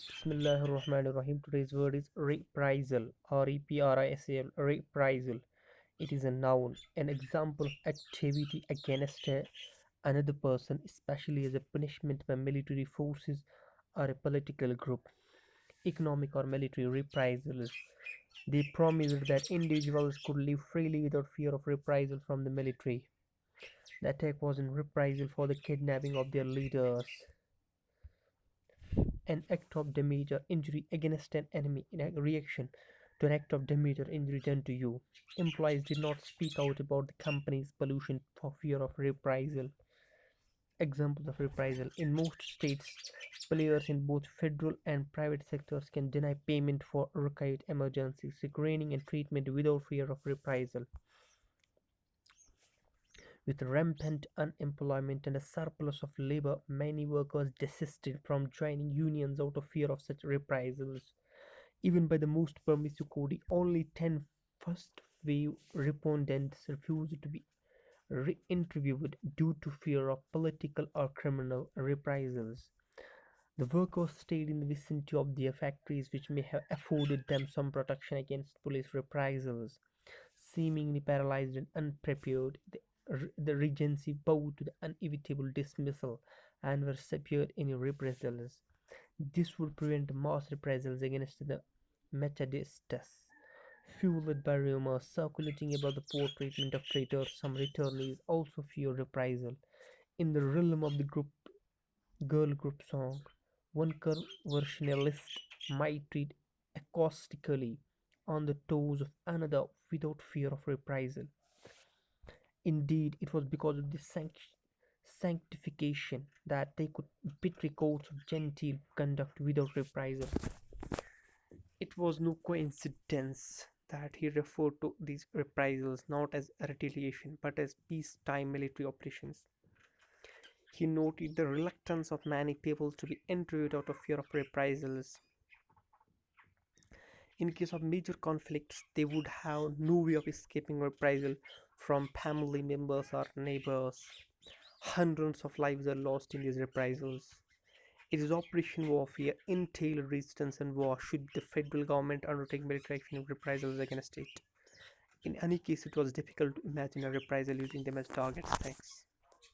Bismillahirrahmanirrahim. Today's word is reprisal or reprisal. Reprisal. It is a noun, an example of activity against another person, especially as a punishment by military forces or a political group. Economic or military reprisals. They promised that individuals could live freely without fear of reprisal from the military. The attack was in reprisal for the kidnapping of their leaders. An act of damage or injury against an enemy in a reaction to an act of damage or injury done to you. Employees did not speak out about the company's pollution for fear of reprisal. Examples of reprisal: in most states, players in both federal and private sectors can deny payment for required emergency screening and treatment without fear of reprisal. With rampant unemployment and a surplus of labor, many workers desisted from joining unions out of fear of such reprisals. Even by the most permissive code, only 10 first wave respondents refused to be re-interviewed due to fear of political or criminal reprisals. The workers stayed in the vicinity of their factories, which may have afforded them some protection against police reprisals. Seemingly paralyzed and unprepared, the Regency bowed to the inevitable dismissal and were spared any reprisals. This would prevent mass reprisals against the Methodists. Fueled by rumors circulating about the poor treatment of traitors, some returnees also fear reprisal. In the realm of the girl group song, one conversationalist might tread acoustically on the toes of another without fear of reprisal. Indeed, it was because of this sanctification that they could bid records of genteel conduct without reprisal. It was no coincidence that he referred to these reprisals not as retaliation but as peacetime military operations. He noted the reluctance of many people to be interviewed out of fear of reprisals. In case of major conflicts, they would have no way of escaping reprisal from family members or neighbors. Hundreds of lives are lost in these reprisals. It is Operation Warfare entailed resistance and war should the federal government undertake military action in reprisals against it. In any case, it was difficult to imagine a reprisal using them as targets. Thanks.